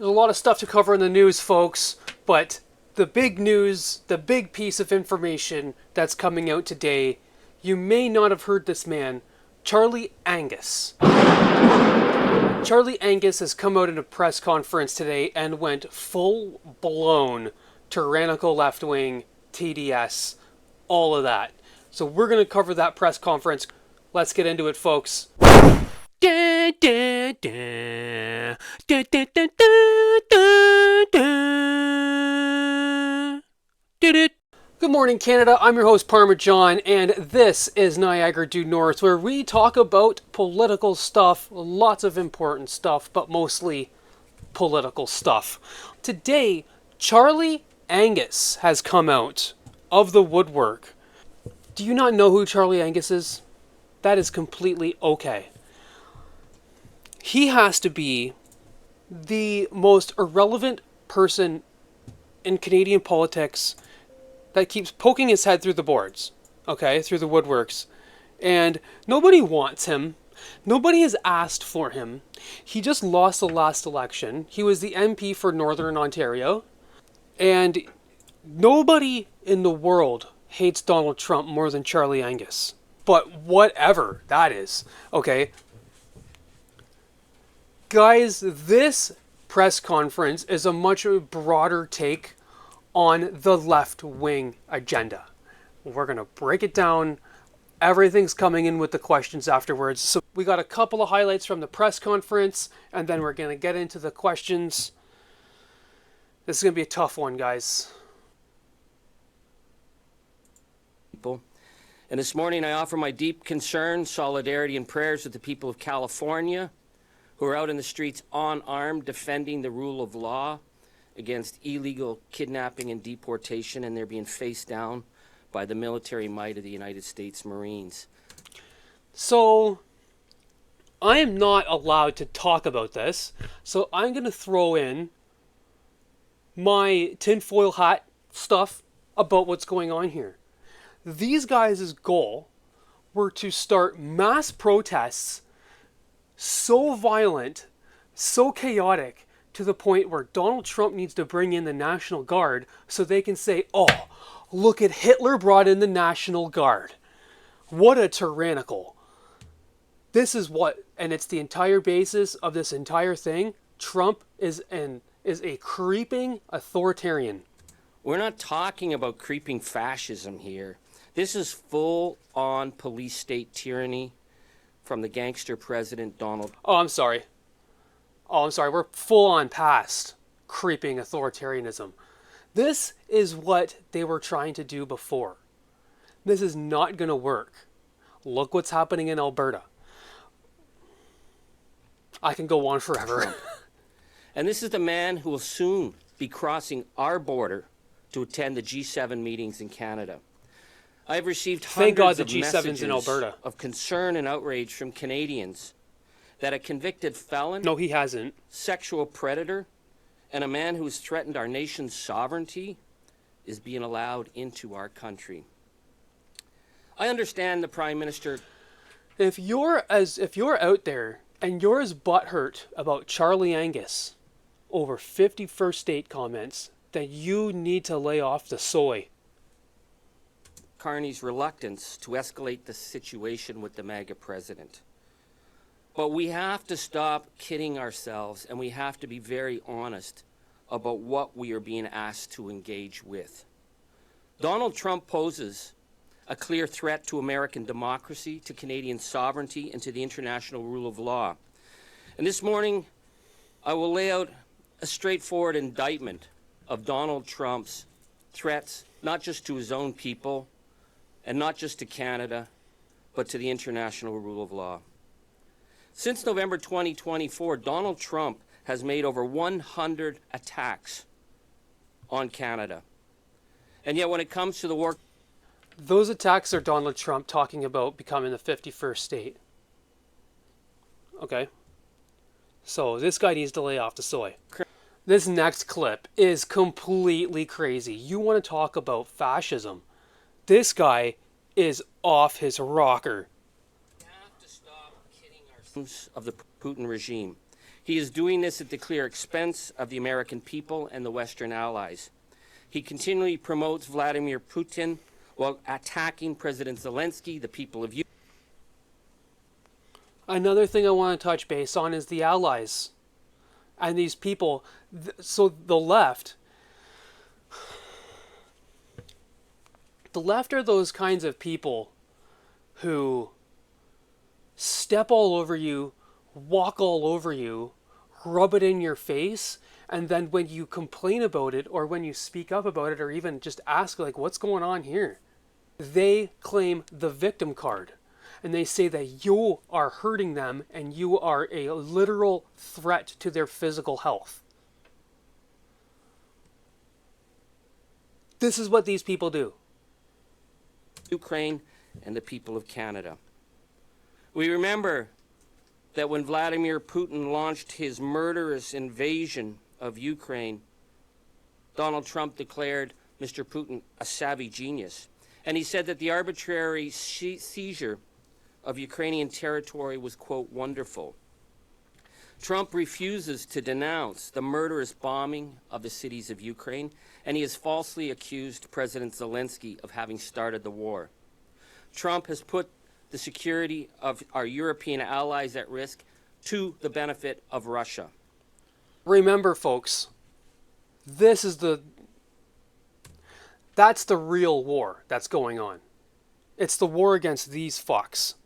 There's a lot of stuff to cover in the news, folks, but the big news, the big piece of information that's coming out today, you may not have heard this man, Charllie Angus. Charllie Angus has come out in a press conference today and went full-blown tyrannical left-wing, TDS, all of that. So we're going to cover that press conference. Let's get into it, folks. Good morning, Canada. I'm your host, Parmesan, and this is Niagara Due North, where we talk about political stuff, lots of important stuff, but mostly political stuff. Today, Charllie Angus has come out of the woodwork. Do you not know who Charllie Angus is? That is completely okay. He has to be the most irrelevant person in Canadian politics that keeps poking his head through the boards, okay, through the woodworks. And nobody wants him. Nobody has asked for him. He just lost the last election. He was the MP for Northern Ontario. And nobody in the world hates Donald Trump more than Charllie Angus. But whatever that is, okay? Guys, this press conference is a much broader take on the left-wing agenda. We're going to break it down. Everything's coming in with the questions afterwards. So we got a couple of highlights from the press conference, and then we're going to get into the questions. This is going to be a tough one, guys. And this morning I offer my deep concern, solidarity, and prayers with the people of California who are out in the streets unarmed defending the rule of law against illegal kidnapping and deportation, and they're being faced down by the military might of the United States Marines. So, I am not allowed to talk about this, so I'm going to throw in my tinfoil hat stuff about what's going on here. These guys' goal were to start mass protests so violent, so chaotic, to the point where Donald Trump needs to bring in the National Guard so they can say, oh, look at Hitler brought in the National Guard. What a tyrannical. This is what, and it's the entire basis of this entire thing. Trump is a creeping authoritarian. We're not talking about creeping fascism here. This is full-on police state tyranny from the gangster president Donald. Oh, I'm sorry. We're full on past creeping authoritarianism. This is what they were trying to do before. This is not going to work. Look what's happening in Alberta. I can go on forever. And this is the man who will soon be crossing our border to attend the G7 meetings in Canada. I've received hundreds of messages in Alberta of concern and outrage from Canadians that a convicted felon, no, he hasn't, sexual predator, and a man who has threatened our nation's sovereignty is being allowed into our country. I understand the Prime Minister. If you're out there and you're as butthurt about Charllie Angus over 50 First State comments, then you need to lay off the soy. Carney's reluctance to escalate the situation with the MAGA president. But we have to stop kidding ourselves, and we have to be very honest about what we are being asked to engage with. Donald Trump poses a clear threat to American democracy, to Canadian sovereignty, and to the international rule of law. And this morning, I will lay out a straightforward indictment of Donald Trump's threats, not just to his own people, and not just to Canada, but to the international rule of law. Since November 2024, Donald Trump has made over 100 attacks on Canada. And yet when it comes to the war... Those attacks are Donald Trump talking about becoming the 51st state. Okay. So this guy needs to lay off the soy. This next clip is completely crazy. You want to talk about fascism? This guy is off his rocker. We have to stop kidding ourselves of the Putin regime. He is doing this at the clear expense of the American people and the Western allies. He continually promotes Vladimir Putin while attacking President Zelensky, the people of Ukraine. Another thing I want to touch base on is the allies and these people. So the left are those kinds of people who step all over you, walk all over you, rub it in your face, and then when you complain about it or when you speak up about it or even just ask like what's going on here, they claim the victim card. And they say that you are hurting them and you are a literal threat to their physical health. This is what these people do. Ukraine and the people of Canada. We remember that when Vladimir Putin launched his murderous invasion of Ukraine, Donald Trump declared Mr. Putin a savvy genius. And he said that the arbitrary seizure of Ukrainian territory was, quote, wonderful. Trump refuses to denounce the murderous bombing of the cities of Ukraine, and he has falsely accused President Zelensky of having started the war. Trump has put the security of our European allies at risk to the benefit of Russia. Remember, folks, that's the real war that's going on. It's the war against these fucks.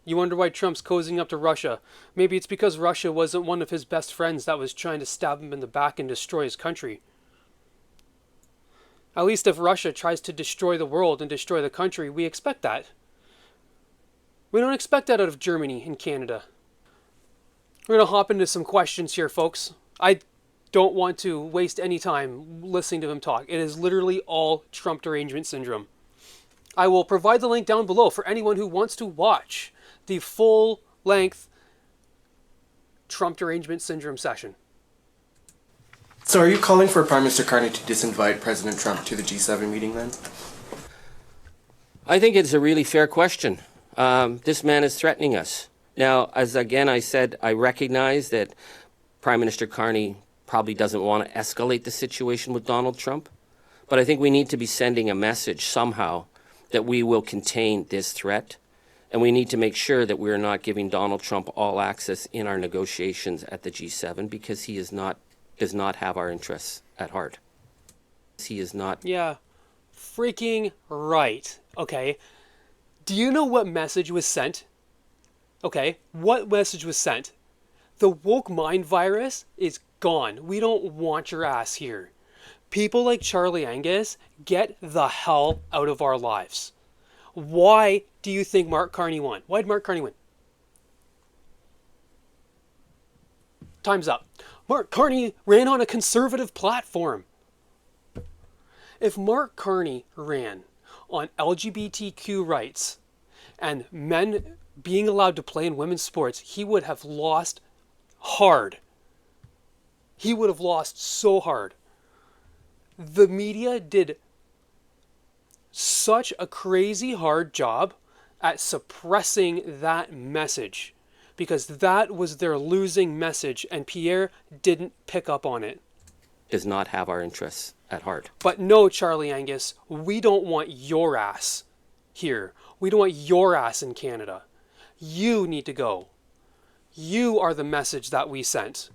You wonder why Trump's cozying up to Russia. Maybe it's because Russia wasn't one of his best friends that was trying to stab him in the back and destroy his country. At least if Russia tries to destroy the world and destroy the country, we expect that. We don't expect that out of Germany and Canada. We're going to hop into some questions here, folks. I don't want to waste any time listening to him talk. It is literally all Trump derangement syndrome. I will provide the link down below for anyone who wants to watch the full-length Trump derangement syndrome session. So are you calling for Prime Minister Carney to disinvite President Trump to the G7 meeting then? I think it's a really fair question. This man is threatening us. Now, as again I said, I recognize that Prime Minister Carney probably doesn't want to escalate the situation with Donald Trump, but I think we need to be sending a message somehow that we will contain this threat, and we need to make sure that we are not giving Donald Trump all access in our negotiations at the G7 because he does not have our interests at heart. He is not. Yeah, freaking right. Okay. Do you know what message was sent? Okay, what message was sent? The woke mind virus is gone. We don't want your ass here. People like Charllie Angus, get the hell out of our lives. Why do you think Mark Carney won? Why did Mark Carney win? Time's up. Mark Carney ran on a conservative platform. If Mark Carney ran on LGBTQ rights and men being allowed to play in women's sports, he would have lost hard. He would have lost so hard. The media did such a crazy hard job at suppressing that message because that was their losing message and Pierre didn't pick up on it. Does not have our interests at heart. But no, Charllie Angus, we don't want your ass here. We don't want your ass in Canada. You need to go. You are the message that we sent.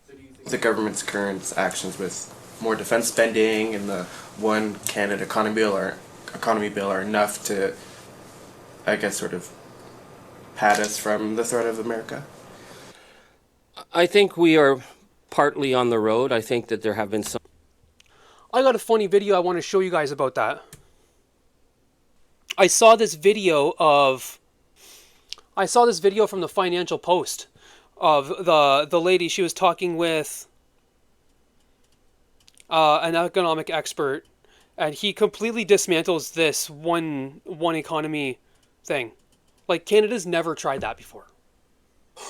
So do you think the government's current actions with more defense spending and the One Canada economy bill are enough to, I guess, sort of pad us from the threat of America? I think we are partly on the road. I think that there have been some. I got a funny video I want to show you guys about that. I saw this video from the Financial Post of the lady. She was talking with an economic expert, and he completely dismantles this one economy thing. Like, Canada's never tried that before.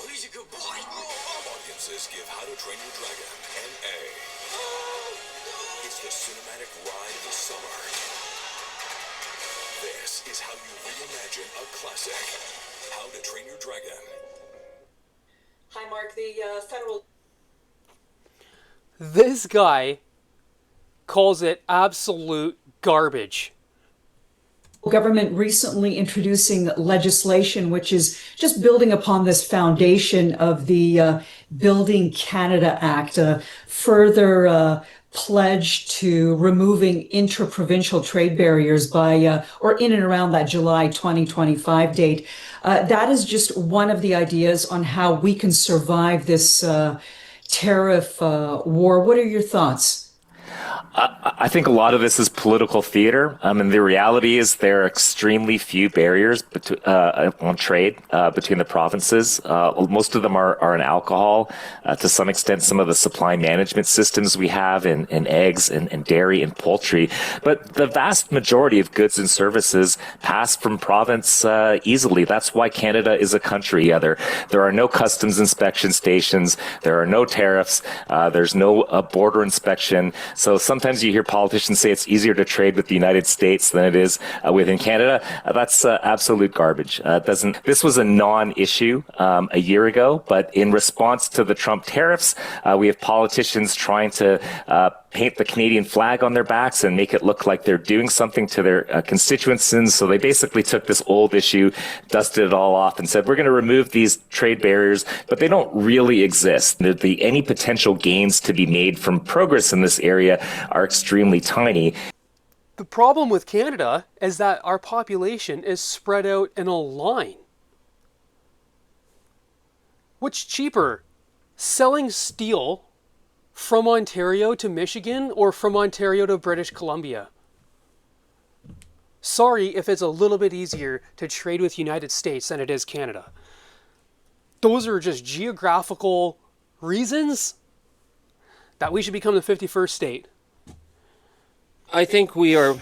He's a good boy. Audiences give How to Train Your Dragon an A. It's the cinematic ride of the summer. This is how you reimagine a classic. How to Train Your Dragon. Hi, Mark. The federal This guy calls it absolute garbage. government recently introducing legislation which is just building upon this foundation of the Building Canada Act, a further pledge to removing intra-provincial trade barriers by or in and around that July 2025 date. That is just one of the ideas on how we can survive this tariff war. What are your thoughts? I think a lot of this is political theater. And the reality is there are extremely few barriers on trade between the provinces. Most of them are in alcohol. To some extent, some of the supply management systems we have in eggs and dairy and poultry. But the vast majority of goods and services pass from province easily. That's why Canada is a country. There are no customs inspection stations. There are no tariffs. There's no border inspection. So sometimes you hear politicians say it's easier to trade with the United States than it is within Canada. That's absolute garbage. This was a non-issue a year ago, but in response to the Trump tariffs, we have politicians trying to paint the Canadian flag on their backs and make it look like they're doing something to their constituents. So they basically took this old issue, dusted it all off, and said, we're going to remove these trade barriers, but they don't really exist. Any potential gains to be made from progress in this area are extremely tiny. The problem with Canada is that our population is spread out in a line. What's cheaper, selling steel from Ontario to Michigan or from Ontario to British Columbia? Sorry if it's a little bit easier to trade with United States than it is Canada. Those are just geographical reasons that we should become the 51st state. I think we are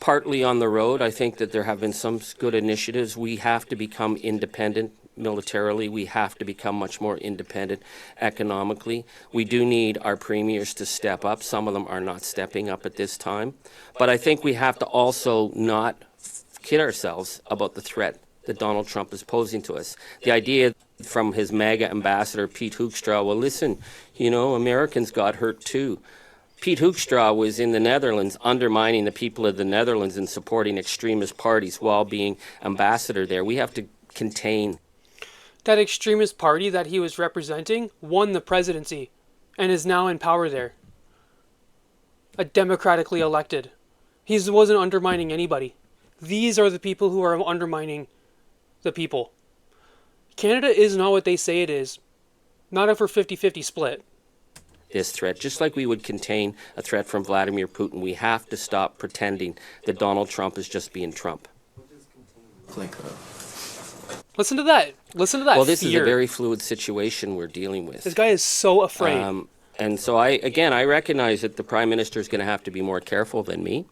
partly on the road. I think that there have been some good initiatives. We have to become independent militarily. We have to become much more independent economically. We do need our premiers to step up. Some of them are not stepping up at this time. But I think we have to also not kid ourselves about the threat that Donald Trump is posing to us. The idea from his MAGA ambassador, Pete Hoekstra, well, listen, Americans got hurt too. Pete Hoekstra was in the Netherlands undermining the people of the Netherlands and supporting extremist parties while being ambassador there. We have to contain. That extremist party that he was representing won the presidency and is now in power there. A democratically elected. He wasn't undermining anybody. These are the people who are undermining the people. Canada is not what they say it is. Not if we're 50-50 split. This threat, just like we would contain a threat from Vladimir Putin, we have to stop pretending that Donald Trump is just being Trump. Listen to that. Listen to that. Well, this fear. is a very fluid situation we're dealing with. This guy is so afraid. And so I recognize that the Prime Minister is going to have to be more careful than me,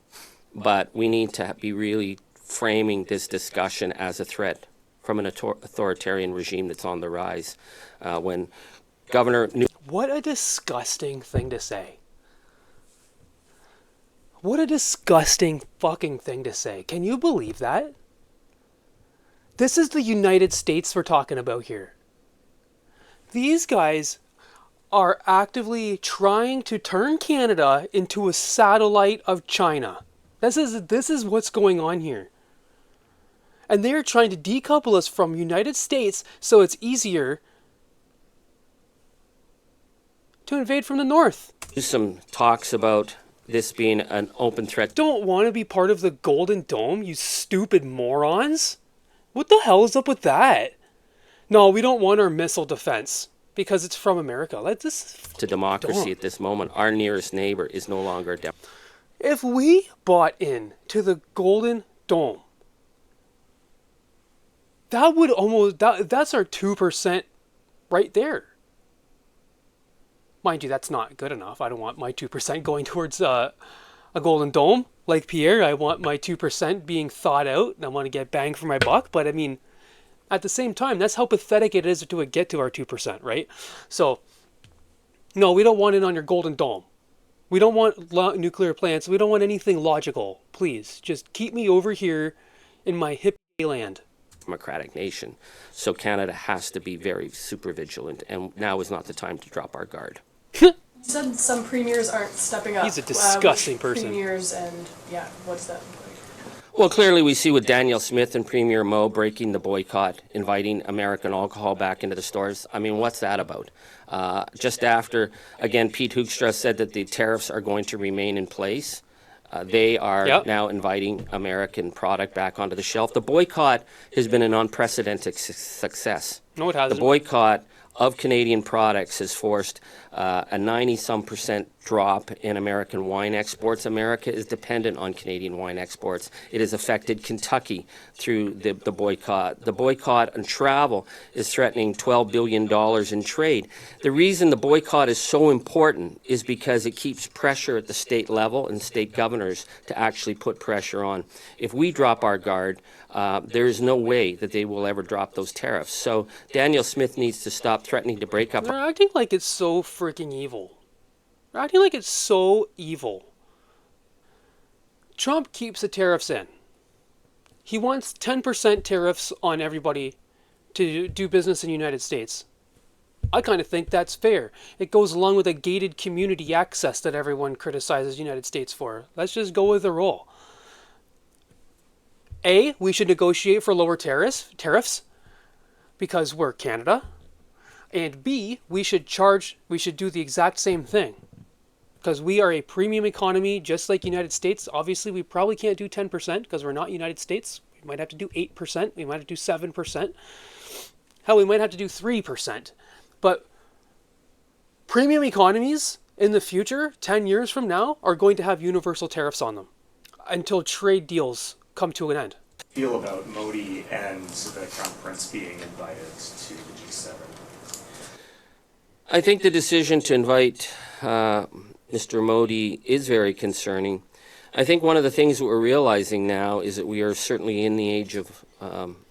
but we need to be really framing this discussion as a threat from an authoritarian regime that's on the rise. When Governor What a disgusting thing to say. What a disgusting fucking thing to say. Can you believe that? This is the United States we're talking about here. These guys are actively trying to turn Canada into a satellite of China. This is what's going on here. And they're trying to decouple us from United States so it's easier to invade from the north. some talks about this being an open threat. Don't want to be part of the Golden Dome, you stupid morons? What the hell is up with that? No, we don't want our missile defense because it's from America. To democracy at this moment. Our nearest neighbor is no longer a Democrat. If we bought in to the Golden Dome, that would that's our 2% right there. Mind you, that's not good enough. I don't want my 2% going towards a Golden Dome. Like Pierre, I want my 2% being thought out, and I want to get bang for my buck. But I mean, at the same time, that's how pathetic it is to get to our 2%, right? So, no, we don't want it on your Golden Dome. We don't want nuclear plants. We don't want anything logical. Please, just keep me over here in my hippie land. democratic nation. So Canada has to be very super vigilant, and now is not the time to drop our guard. You said some premiers aren't stepping up. He's a disgusting Which person. Premiers and, yeah, what's that? Well, clearly we see with Danielle Smith and Premier Moe breaking the boycott, inviting American alcohol back into the stores. I mean, what's that about? Just after, again, Pete Hoekstra said that the tariffs are going to remain in place. They are now inviting American product back onto the shelf. The boycott has been an unprecedented success. No, it hasn't. The boycott of Canadian products has forced a 90-some% drop in American wine exports. America is dependent on Canadian wine exports. It has affected Kentucky through the boycott. The boycott on travel is threatening $12 billion in trade. The reason the boycott is so important is because it keeps pressure at the state level and state governors to actually put pressure on. If we drop our guard, there is no way that they will ever drop those tariffs. So Danielle Smith needs to stop threatening to break up. They're acting like it's so freaking evil. They're acting like it's so evil. Trump keeps the tariffs in. He wants 10% tariffs on everybody to do business in the United States. I kind of think that's fair. It goes along with a gated community access that everyone criticizes the United States for. Let's just go with the roll. A, we should negotiate for lower tariffs because we're Canada. And B, we should do the exact same thing. Because we are a premium economy just like United States. Obviously, we probably can't do 10% because we're not United States. We might have to do 8%. We might have to do 7%. Hell, we might have to do 3%. But premium economies in the future, 10 years from now, are going to have universal tariffs on them until trade deals come to an end. Feel about Modi and the Crown Prince being invited to the G7? I think the decision to invite Mr. Modi is very concerning. I think one of the things that we're realizing now is that we are certainly in the age of,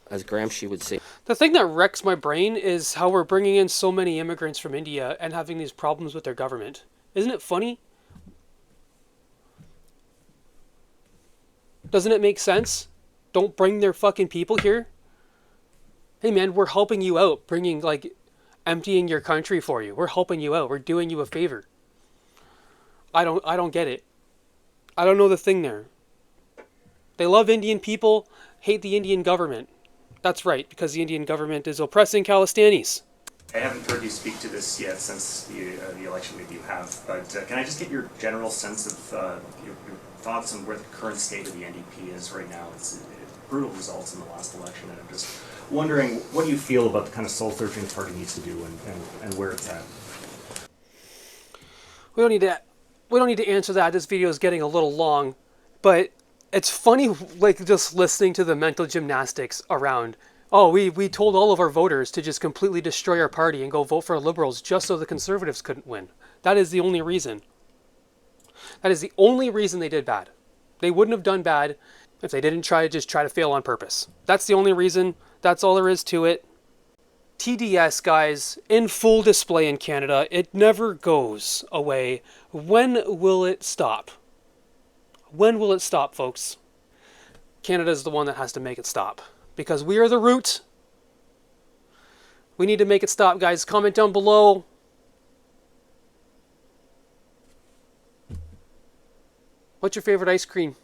as Gramsci would say. The thing that wrecks my brain is how we're bringing in so many immigrants from India and having these problems with their government. Isn't it funny? Doesn't it make sense? Don't bring their fucking people here. Hey man, we're helping you out, emptying your country for you. We're helping you out. We're doing you a favor. I don't get it. I don't know the thing there. They love Indian people, hate the Indian government. That's right, because the Indian government is oppressing Khalistanis. I haven't heard you speak to this yet since the election, maybe you have, but can I just get your general sense of your thoughts on where the current state of the NDP is right now? It's brutal results in the last election, and I'm just wondering, what do you feel about the kind of soul-searching the party needs to do and where it's at? We don't need to answer that. This video is getting a little long, but it's funny, just listening to the mental gymnastics around. Oh, we told all of our voters to just completely destroy our party and go vote for Liberals just so the Conservatives couldn't win. That is the only reason. That is the only reason they did bad. They wouldn't have done bad if they didn't try to fail on purpose. That's the only reason. That's all there is to it. TDS, guys, in full display in Canada. It never goes away. When will it stop? When will it stop, folks? Canada's the one that has to make it stop. Because we are the root. We need to make it stop, guys. Comment down below. What's your favorite ice cream?